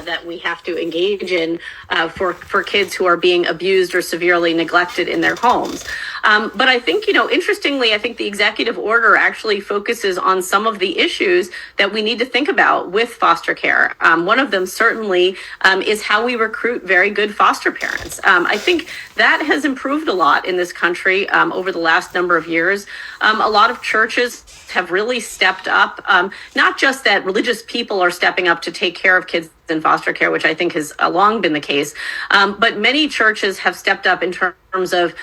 that we have to engage in for kids who are being abused or severely neglected in their homes. But I think, interestingly, I think the executive order actually focuses on some of the issues that we need to think about with foster care. One of them certainly is how we recruit very good foster parents. I think that has improved a lot in this country over the last number of years. A lot of churches have really stepped up, not just that religious people are stepping up to take care of kids in foster care, which I think has long been the case, but many churches have stepped up in terms of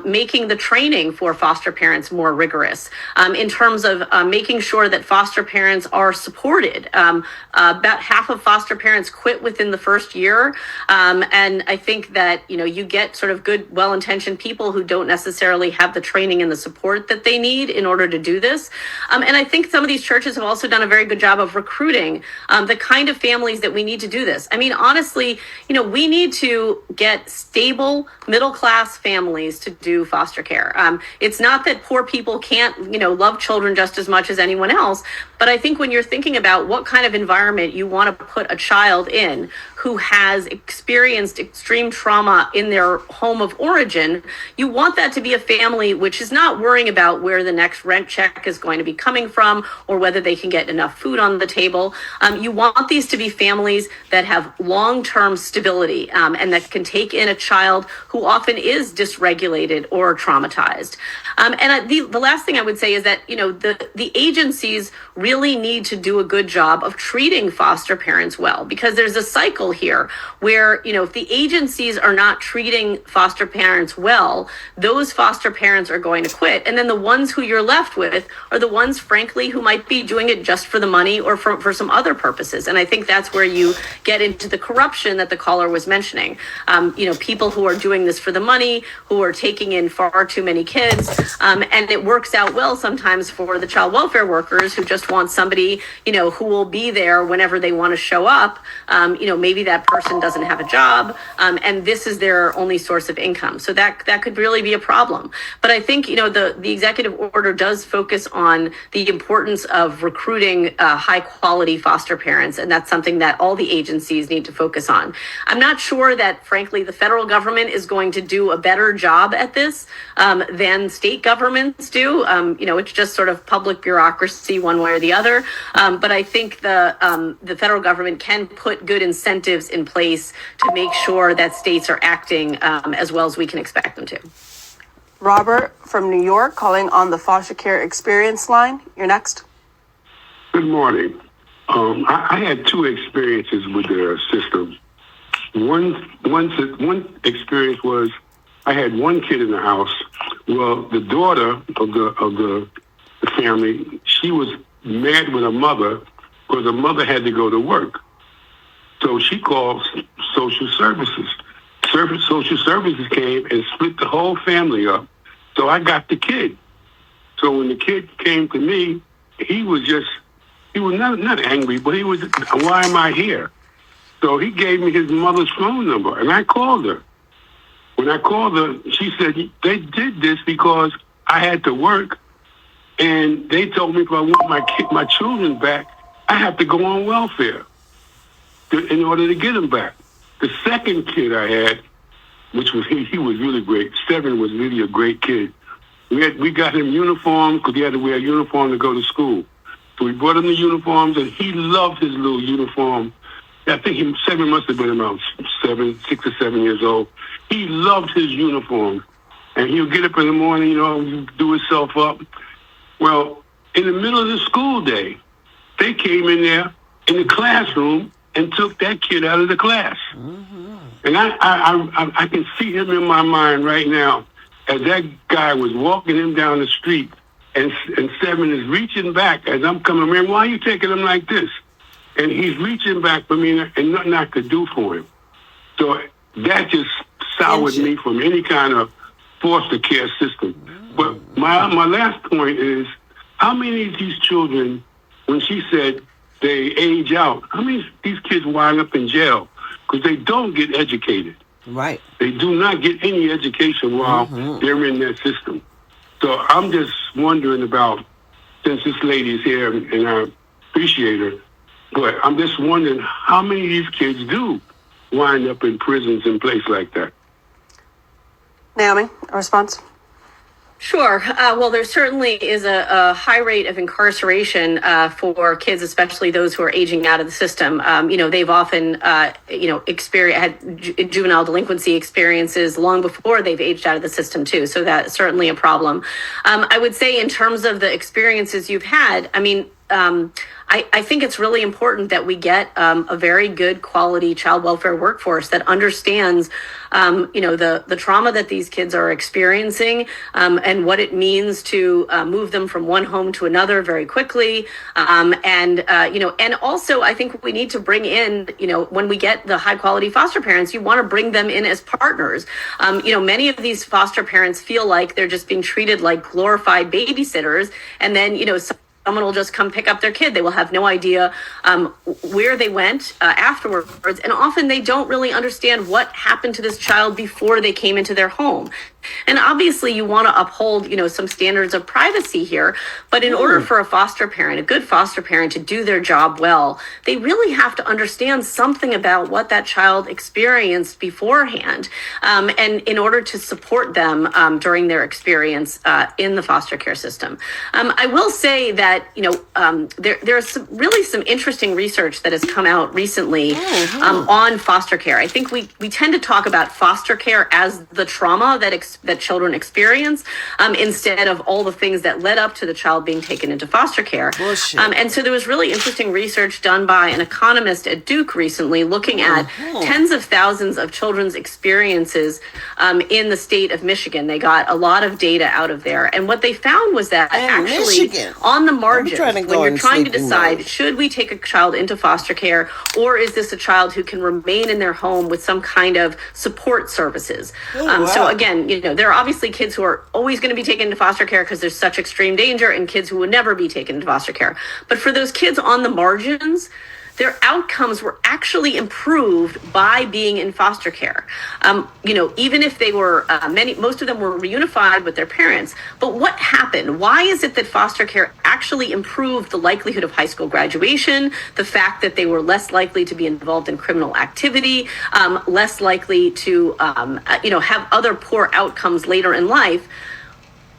making the training for foster parents more rigorous, in terms of making sure that foster parents are supported. About half of foster parents quit within the first year, and I think that you get sort of good, well-intentioned people who don't necessarily have the training and the support that they need in order to do this. And I think some of these churches have also done a very good job of recruiting the kind of families that we need to do this. I mean, honestly, we need to get stable middle-class families to do foster care. It's not that poor people can't, love children just as much as anyone else, but I think when you're thinking about what kind of environment you want to put a child in who has experienced extreme trauma in their home of origin, you want that to be a family which is not worrying about where the next rent check is going to be coming from or whether they can get enough food on the table. You want these to be families that have long-term stability and that can take in a child who often is dysregulated or traumatized. And the last thing I would say is that, the agencies really need to do a good job of treating foster parents well, because there's a cycle here where, if the agencies are not treating foster parents well, those foster parents are going to quit. And then the ones who you're left with are the ones, frankly, who might be doing it just for the money or for some other purposes. And I think that's where you get into the corruption that the caller was mentioning. People who are doing this for the money, who are taking in far too many kids. And it works out well sometimes for the child welfare workers who just want somebody, who will be there whenever they want to show up. Maybe that person doesn't have a job, and this is their only source of income. So that could really be a problem. But I think, the executive order does focus on the importance of recruiting high quality foster parents. And that's something that all the agencies need to focus on. I'm not sure that, frankly, the federal government is going to do a better job at this than state governments do. It's just sort of public bureaucracy one way or the other. But I think the federal government can put good incentives in place to make sure that states are acting as well as we can expect them to. Robert from New York calling on the foster care experience line. You're next. Good morning. I had two experiences with the system. One experience was I had one kid in the house. Well, the daughter of the family, she was mad with her mother because her mother had to go to work. So she called social services. Social services came and split the whole family up. So I got the kid. So when the kid came to me, he was not angry, but he was, why am I here? So he gave me his mother's phone number, and I called her. When I called her, she said, they did this because I had to work, and they told me if I want my children back, I have to go on welfare in order to get them back. The second kid I had, which was he was really great. Seven was really a great kid. We got him uniforms because he had to wear a uniform to go to school. So we brought him the uniforms, and he loved his little uniform. I think Seven must have been about 6 or 7 years old. He loved his uniform, and he'll get up in the morning, do himself up. Well, in the middle of the school day, they came in there in the classroom and took that kid out of the class. Mm-hmm. And I can see him in my mind right now as that guy was walking him down the street, and Seven is reaching back as I'm coming, man, why are you taking him like this? And he's reaching back for me, and nothing I could do for him. So that just soured me from any kind of foster care system. But my last point is, how many of these children, when she said they age out, how many of these kids wind up in jail? Because they don't get educated. Right. They do not get any education while they're in that system. So I'm just wondering about, since this lady is here and I appreciate her, But I'm just wondering how many of these kids do wind up in prisons and places like that. Naomi, a response? Sure. Well, there certainly is a high rate of incarceration for kids, especially those who are aging out of the system. They've often, had juvenile delinquency experiences long before they've aged out of the system, too. So that's certainly a problem. I would say in terms of the experiences you've had, I think it's really important that we get a very good quality child welfare workforce that understands, the trauma that these kids are experiencing and what it means to move them from one home to another very quickly. And also I think we need to bring in, when we get the high quality foster parents, you want to bring them in as partners. Many of these foster parents feel like they're just being treated like glorified babysitters. And then, someone will just come pick up their kid. They will have no idea where they went afterwards. And often they don't really understand what happened to this child before they came into their home. And obviously you want to uphold, some standards of privacy here. But in order for a good foster parent to do their job well, they really have to understand something about what that child experienced beforehand. And in order to support them during their experience in the foster care system. I will say that, there's some interesting research that has come out recently on foster care. I think we tend to talk about foster care as the trauma that children experience instead of all the things that led up to the child being taken into foster care. And so there was really interesting research done by an economist at Duke recently looking at tens of thousands of children's experiences in the state of Michigan. They got a lot of data out of there. And what they found was that actually Michigan. On the margins, when you're trying to decide, should we take a child into foster care or is this a child who can remain in their home with some kind of support services? So again, there are obviously kids who are always going to be taken into foster care because there's such extreme danger and kids who would never be taken into foster care. But for those kids on the margins, their outcomes were actually improved by being in foster care. Even if they were, most of them were reunified with their parents. But what happened? Why is it that foster care actually improved the likelihood of high school graduation, the fact that they were less likely to be involved in criminal activity, less likely to, have other poor outcomes later in life?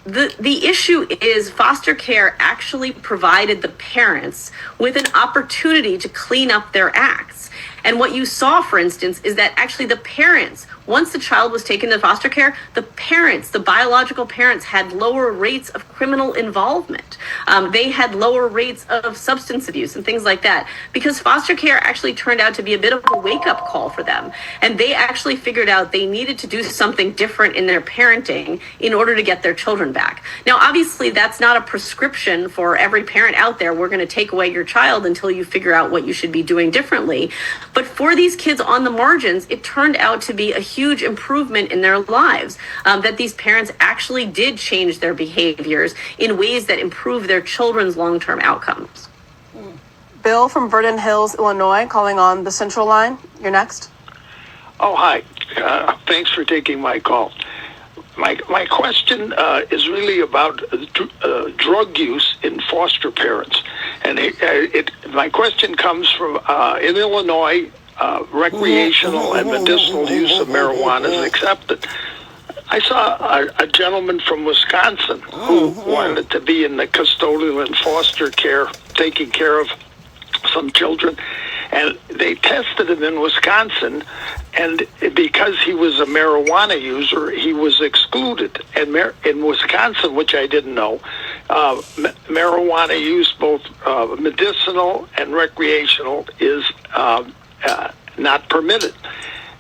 The issue is foster care actually provided the parents with an opportunity to clean up their acts. And what you saw, for instance, is that actually the parents, once the child was taken to foster care, the biological parents had lower rates of criminal involvement. They had lower rates of substance abuse and things like that because foster care actually turned out to be a bit of a wake-up call for them. And they actually figured out they needed to do something different in their parenting in order to get their children back. Now, obviously, that's not a prescription for every parent out there. We're going to take away your child until you figure out what you should be doing differently. But for these kids on the margins, it turned out to be a huge improvement in their lives, that these parents actually did change their behaviors in ways that improve their children's long-term outcomes. Bill from Vernon Hills, Illinois, calling on the Central Line. You're next. Oh, hi. Thanks for taking my call. My question is really about drug use in foster parents. And my question comes from, in Illinois, recreational and medicinal use of marijuana is accepted. I saw a gentleman from Wisconsin who wanted to be in the custodial and foster care, taking care of some children, and they tested him in Wisconsin, and because he was a marijuana user, he was excluded. And in Wisconsin, which I didn't know, marijuana use, both medicinal and recreational, is not permitted.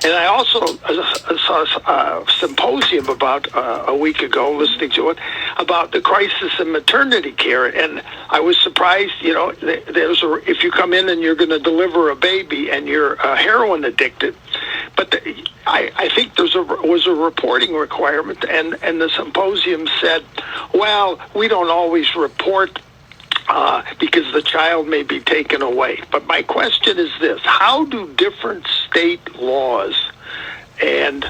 And I also saw a symposium about a week ago, listening to it, about the crisis in maternity care. And I was surprised, if you come in and you're going to deliver a baby and you're heroin addicted, but I think there was a reporting requirement, and the symposium said, well, we don't always report because the child may be taken away. But my question is this: how do different state laws and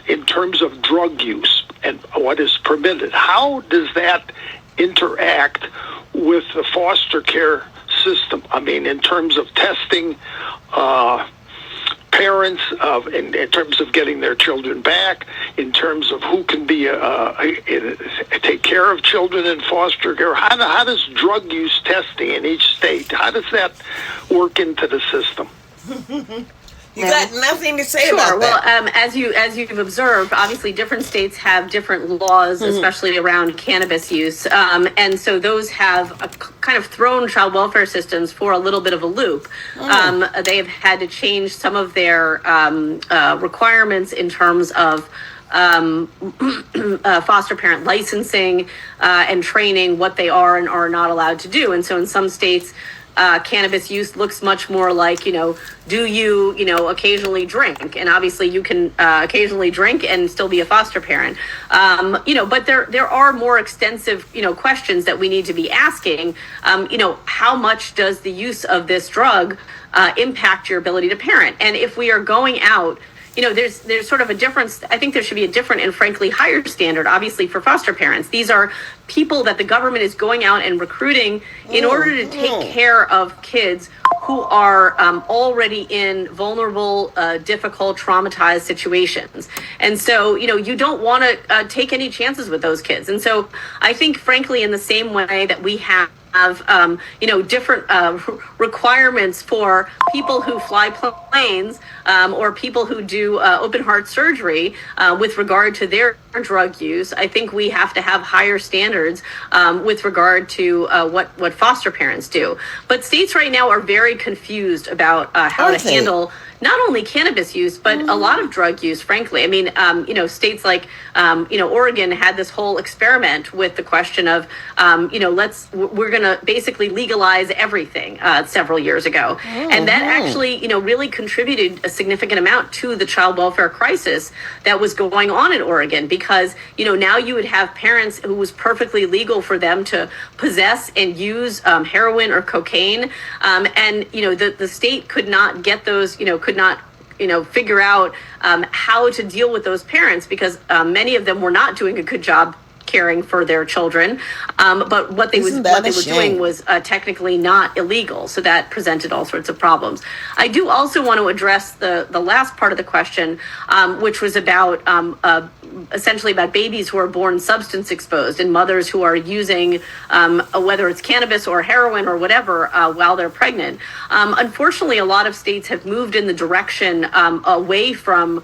in terms of drug use and what is permitted, how does that interact with the foster care system? I mean, in terms of testing parents, in terms of getting their children back, in terms of who can be take care of children in foster care. How does drug use testing in each state? How does that work into the system? You got nothing to say Sure. about Well, that. as you've observed, obviously different states have different laws, especially around cannabis use, and so those have kind of thrown child welfare systems for a little bit of a loop. They have had to change some of their requirements in terms of foster parent licensing and training, what they are and are not allowed to do, and so in some states. Cannabis use looks much more like, do you, occasionally drink? And obviously you can occasionally drink and still be a foster parent. But there are more extensive, questions that we need to be asking. How much does the use of this drug impact your ability to parent? And if we are going out, there's sort of a difference. I think there should be a different and frankly higher standard, obviously, for foster parents. These are people that the government is going out and recruiting in order to take care of kids who are already in vulnerable, difficult, traumatized situations. And so, you don't want to take any chances with those kids. And so I think, frankly, in the same way that we have different requirements for people who fly planes or people who do open heart surgery with regard to their drug use. I think we have to have higher standards with regard to what foster parents do. But states right now are very confused about how to handle not only cannabis use, but a lot of drug use, frankly. I mean, states like, Oregon had this whole experiment with the question of, we're going to basically legalize everything several years ago. And that actually, really contributed a significant amount to the child welfare crisis that was going on in Oregon, because, now you would have parents who was perfectly legal for them to possess and use heroin or cocaine. And, the state could not get those, could not figure out how to deal with those parents, because many of them were not doing a good job caring for their children, but what they were doing was technically not illegal, so that presented all sorts of problems. I do also want to address the last part of the question, which was about essentially about babies who are born substance exposed and mothers who are using whether it's cannabis or heroin or whatever while they're pregnant. Unfortunately, a lot of states have moved in the direction away from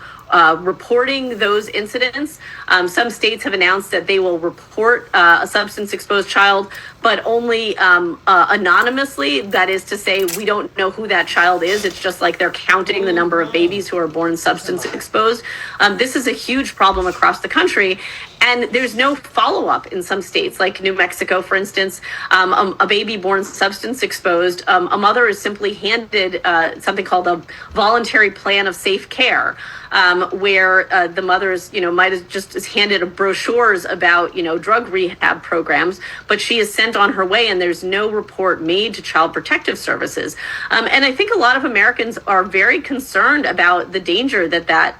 reporting those incidents. Some states have announced that they will report a substance exposed child, but only anonymously. That is to say, we don't know who that child is. It's just like they're counting the number of babies who are born substance exposed. This is a huge problem across the country. And there's no follow-up in some states, like New Mexico, for instance. A baby born substance exposed, a mother is simply handed something called a voluntary plan of safe care, where the mothers, might have just handed brochures about, drug rehab programs, but she is sent on her way and there's no report made to Child Protective Services. And I think a lot of Americans are very concerned about the danger that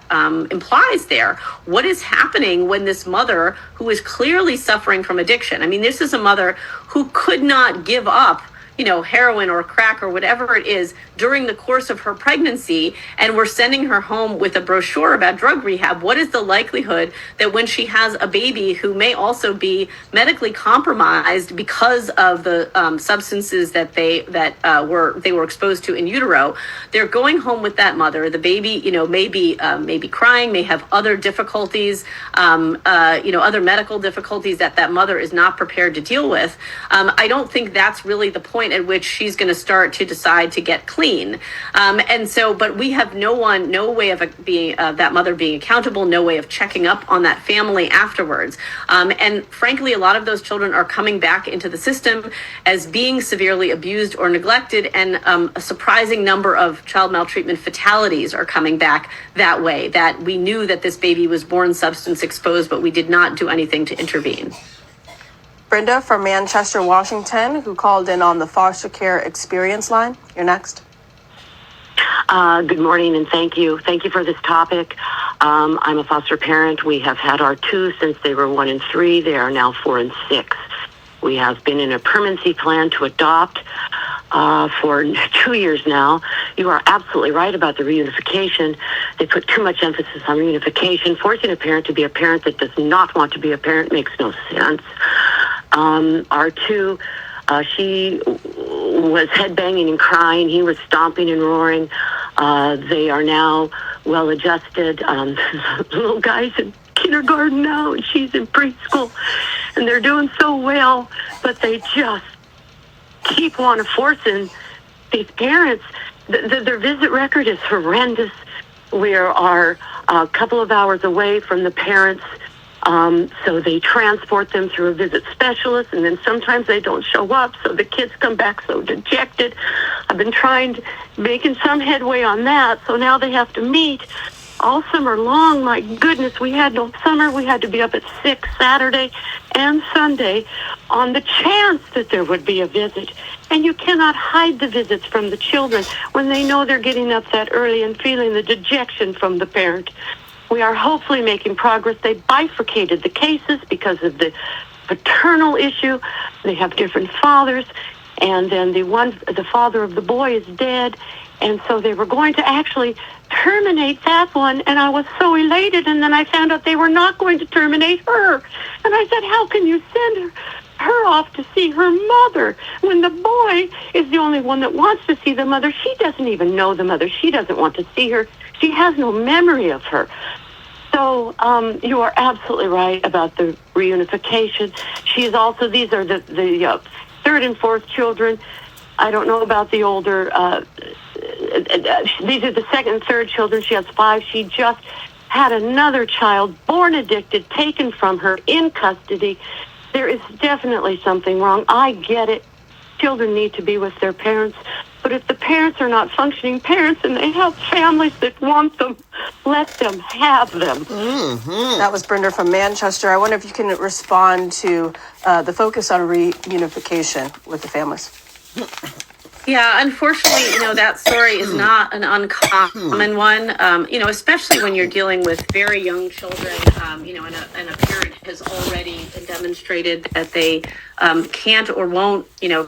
implies there. What is happening when this mother, who is clearly suffering from addiction, I mean, this is a mother who could not give up heroin or crack or whatever it is during the course of her pregnancy, and we're sending her home with a brochure about drug rehab. What is the likelihood that when she has a baby who may also be medically compromised because of the substances that they were exposed to in utero, they're going home with that mother? The baby, may be crying, may have other difficulties, other medical difficulties that mother is not prepared to deal with. I don't think that's really the point at which she's going to start to decide to get clean. And so, but we have no way of being that mother being accountable, no way of checking up on that family afterwards. And frankly, a lot of those children are coming back into the system as being severely abused or neglected, and a surprising number of child maltreatment fatalities are coming back that way, that we knew that this baby was born substance exposed, but we did not do anything to intervene. Brenda from Manchester, Washington, who called in on the foster care experience line. You're next. Good morning, and thank you. Thank you for this topic. I'm a foster parent. We have had our two since they were 1 and 3. They are now 4 and 6. We have been in a permanency plan to adopt. for 2 years now. You are absolutely right about the reunification. They put too much emphasis on reunification. Forcing a parent to be a parent that does not want to be a parent makes no sense. Our two, she was headbanging and crying. He was stomping and roaring. They are now well adjusted. Little guy's in kindergarten now, and she's in preschool, and they're doing so well, but they just keep on forcing these parents. Their visit record is horrendous. We are a couple of hours away from the parents, so they transport them through a visit specialist, and then sometimes they don't show up, so the kids come back so dejected. I've been making some headway on that, so now they have to meet all summer long. My goodness, we had no summer. We had to be up at 6 Saturday and Sunday on the chance that there would be a visit. And you cannot hide the visits from the children when they know they're getting up that early and feeling the dejection from the parent. We are hopefully making progress. They bifurcated the cases because of the paternal issue. They have different fathers, and then the father of the boy is dead. And so they were going to actually terminate that one, and I was so elated, and then I found out they were not going to terminate her. And I said, how can you send her off to see her mother when the boy is the only one that wants to see the mother? She doesn't even know the mother. She doesn't want to see her. She has no memory of her. So you are absolutely right about the reunification. These are the third and fourth children. I don't know about the older. These are the second and third children. She has 5. She just had another child, born addicted, taken from her in custody. There is definitely something wrong. I get it. Children need to be with their parents. But if the parents are not functioning parents and they have families that want them, let them have them. Mm-hmm. That was Brenda from Manchester. I wonder if you can respond to the focus on reunification with the families. Yeah, unfortunately, that story is not an uncommon one, especially when you're dealing with very young children, and a parent has already demonstrated that they can't or won't,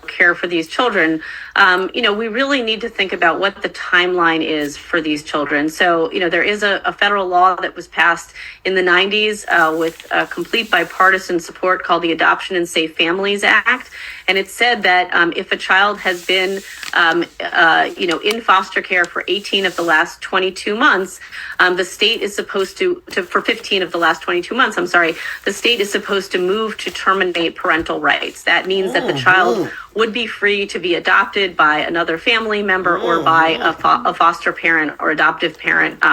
care for these children. We really need to think about what the timeline is for these children. So, there is a federal law that was passed in the 90s with complete bipartisan support called the Adoption and Safe Families Act. And it said that if a child has been, in foster care for 18 of the last 22 months, the state is supposed to for 15 of the last 22 months, the state is supposed to move to terminate parental rights. That means that the child would be free to be adopted by another family member or by a foster parent or adoptive parent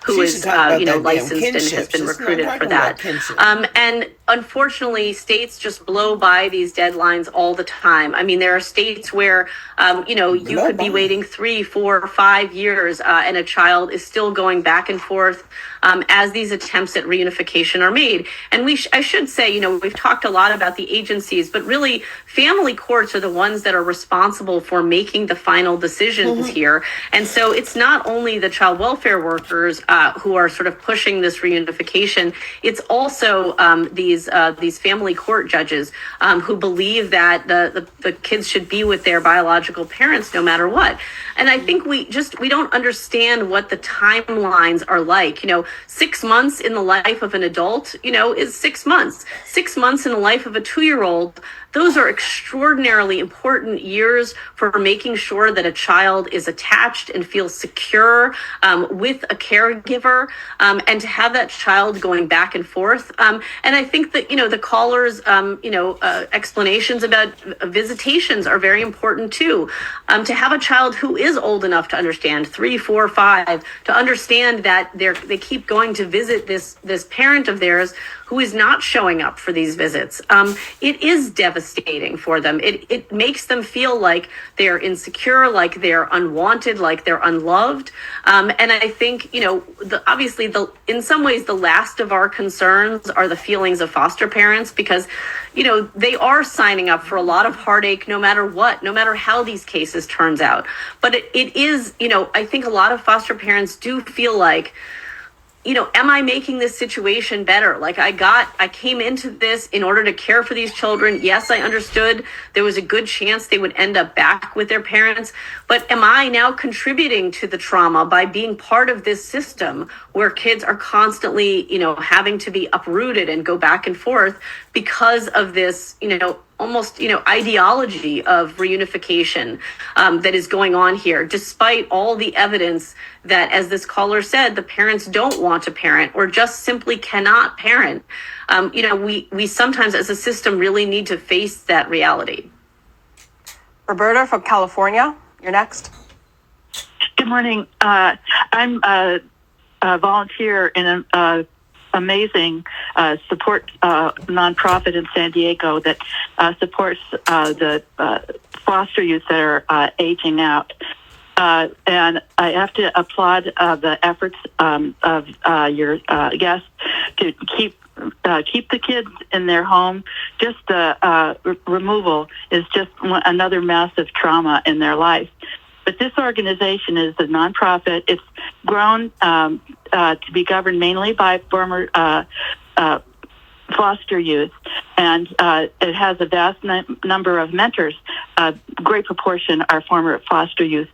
who is, licensed and has been recruited for that. And unfortunately, states just blow by these deadlines all the time. I mean, there are states where, you could be waiting 3, 4, 5 years and a child is still going back and forth as these attempts at reunification are made. And I should say, we've talked a lot about the agencies, but really family courts are the ones that are responsible for making the final decisions here. And so it's not only the child welfare workers who are sort of pushing this reunification, it's also these family court judges who believe that the kids should be with their biological parents no matter what. And I think we don't understand what the timelines are like. 6 months in the life of an adult, is 6 months. 6 months in the life of a 2-year-old, those are extraordinarily important years for making sure that a child is attached and feels secure with a caregiver, and to have that child going back and forth. And I think that, the callers, explanations about visitations are very important too. To have a child who is old enough to understand, 3, 4, 5, to understand that they keep going to visit this parent of theirs who is not showing up for these visits. It is devastating for them. It makes them feel like they're insecure, like they're unwanted, like they're unloved. And I think, obviously, in some ways, the last of our concerns are the feelings of foster parents, because, they are signing up for a lot of heartache no matter what, no matter how these cases turns out. But it is, I think a lot of foster parents do feel like am I making this situation better? Like I came into this in order to care for these children. Yes, I understood there was a good chance they would end up back with their parents, but am I now contributing to the trauma by being part of this system where kids are constantly, having to be uprooted and go back and forth because of this, almost ideology of reunification that is going on here, despite all the evidence that, as this caller said, the parents don't want to parent or just simply cannot parent. We sometimes as a system really need to face that reality. Roberta from California, you're next. Good morning. I'm a volunteer in a amazing support nonprofit in San Diego that supports the foster youth that are aging out. And I have to applaud the efforts of your guests to keep the kids in their home. Just the removal is just another massive trauma in their life. But this organization is a nonprofit. It's grown to be governed mainly by former foster youth, and it has a vast number of mentors. A great proportion are former foster youth.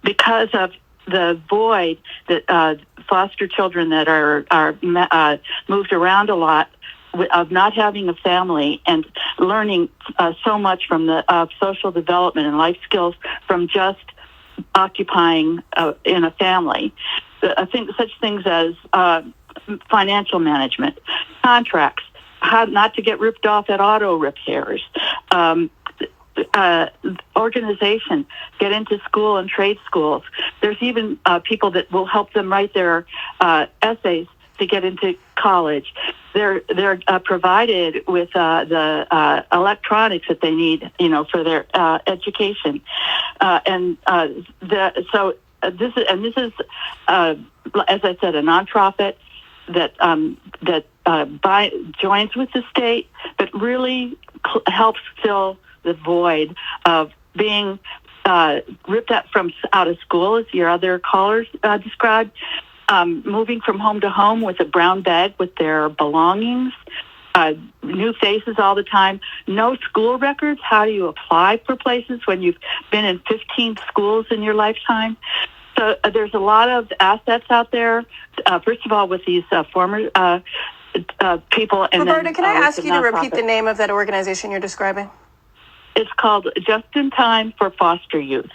Because of the void that foster children that are moved around a lot, of not having a family and learning so much from the social development and life skills from just occupying in a family. I think such things as financial management, contracts, how not to get ripped off at auto repairs, organization, get into school and trade schools. There's even people that will help them write their essays to get into college. They're provided with the electronics that they need, for their education, this is as I said, a nonprofit that joins with the state, but really helps fill the void of being ripped out of school, as your other callers described. Moving from home to home with a brown bag with their belongings, new faces all the time, no school records. How do you apply for places when you've been in 15 schools in your lifetime? So there's a lot of assets out there, first of all, with these former people. And Roberta, then, can I ask you to repeat nonprofit. the name of that organization you're describing? It's called Just in Time for Foster Youth.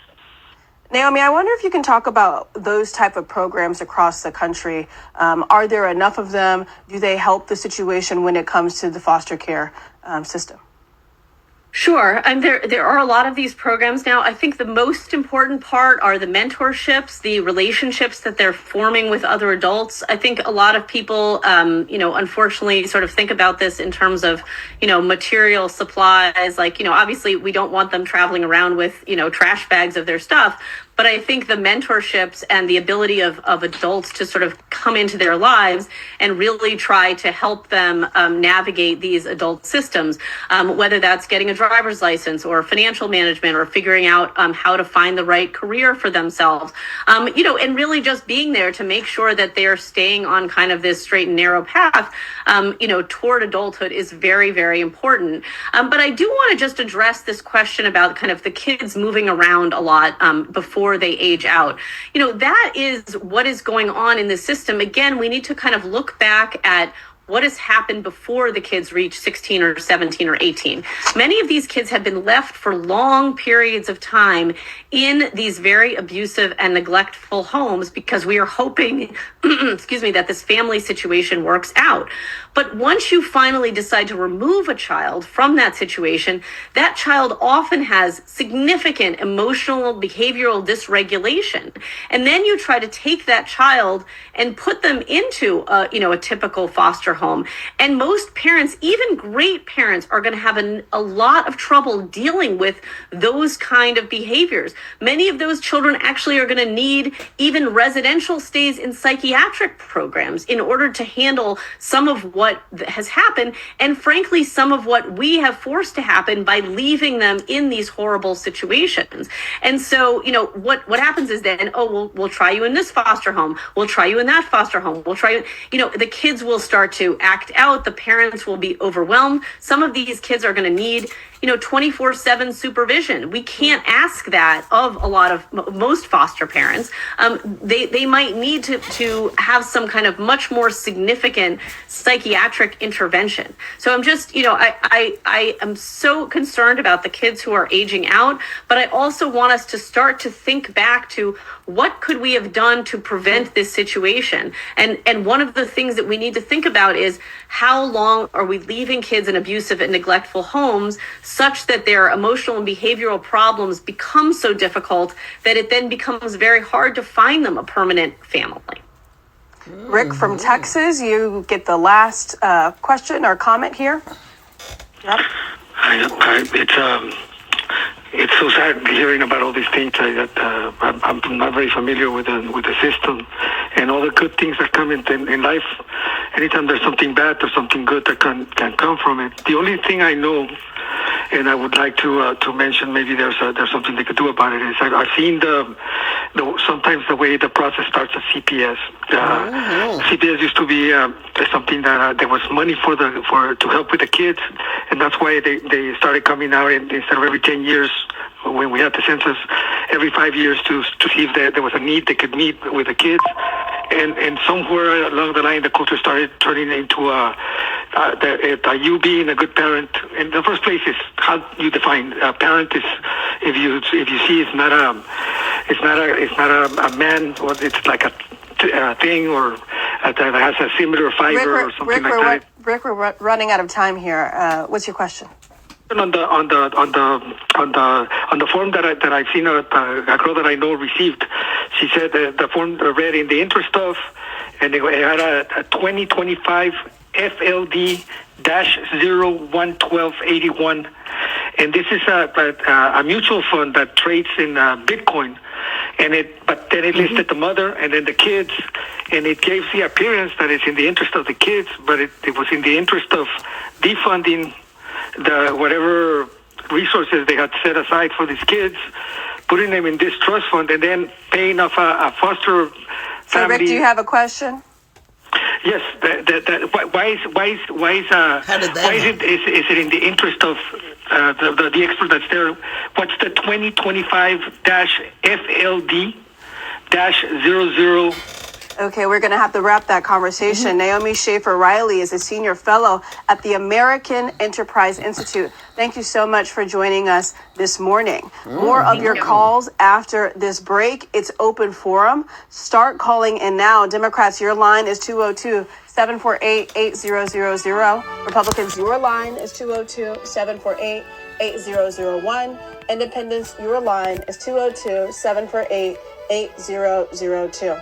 Naomi, I wonder if you can talk about those type of programs across the country. Are there enough of them? Do they help the situation when it comes to the foster care system? Sure. And there are a lot of these programs now. I think the most important part are the mentorships, the relationships that they're forming with other adults. I think a lot of people, unfortunately sort of think about this in terms of, material supplies. Like, obviously we don't want them traveling around with, trash bags of their stuff. But I think the mentorships and the ability of adults to sort of come into their lives and really try to help them navigate these adult systems, whether that's getting a driver's license or financial management or figuring out how to find the right career for themselves, and really just being there to make sure that they're staying on kind of this straight and narrow path, toward adulthood is very, very important. But I do want to just address this question about kind of the kids moving around a lot before they age out. That is what is going on in the system. Again, we need to kind of look back at what has happened before the kids reach 16 or 17 or 18. Many of these kids have been left for long periods of time in these very abusive and neglectful homes because we are hoping, that this family situation works out. But once you finally decide to remove a child from that situation, that child often has significant emotional, behavioral dysregulation. And then you try to take that child and put them into a typical foster foster home. And most parents, even great parents, are going to have a lot of trouble dealing with those kind of behaviors. Many of those children actually are going to need even residential stays in psychiatric programs in order to handle some of what has happened, and frankly, some of what we have forced to happen by leaving them in these horrible situations. And so, what happens is then, we'll try you in this foster home, we'll try you in that foster home, we'll try you, the kids will start to act out, the parents will be overwhelmed. Some of these kids are going to need 24/7 supervision. We can't ask that of a lot of most foster parents. They might need to have some kind of much more significant psychiatric intervention. So I'm just, I am so concerned about the kids who are aging out, but I also want us to start to think back to what could we have done to prevent this situation? And one of the things that we need to think about is how long are we leaving kids in abusive and neglectful homes such that their emotional and behavioral problems become so difficult that it then becomes very hard to find them a permanent family. Rick from Texas, you get the last question or comment here. Yep. It's so sad hearing about all these things. I'm not very familiar with the system and all the good things that come in life. Anytime there's something bad, there's something good that can come from it. The only thing I know, and I would like to mention, maybe there's something they could do about it, is I've seen sometimes the way the process starts at CPS. CPS used to be something that there was money to help with the kids, and that's why they started coming out instead of every 10 years when we had the census, every 5 years to see if there was a need they could meet with the kids. And somewhere along the line, the culture started turning into you being a good parent. In the first place, is how you define a parent. Is if you see it's not a man, or it's like a thing, or that has a similar fiber or something like that. Rick, we're running out of time here. What's your question? On the form that I've seen a girl that I know received, she said the form read in the interest of, and it had a 2025 FLD-011281, and this is a mutual fund that trades in Bitcoin, but then it listed the mother and then the kids, and it gives the appearance that it's in the interest of the kids, but it was in the interest of defunding the whatever resources they had set aside for these kids, putting them in this trust fund, and then paying off a foster family. So, Rick, do you have a question? Yes. Why is it in the interest of the expert that's there? What's the 2025-FLD-00? Okay, we're going to have to wrap that conversation. Naomi Schaefer Riley is a senior fellow at the American Enterprise Institute. Thank you so much for joining us this morning. More of your calls after this break. It's open forum. Start calling in now. Democrats, your line is 202-748-8000. Republicans, your line is 202-748-8001. Independents, your line is 202-748-8002.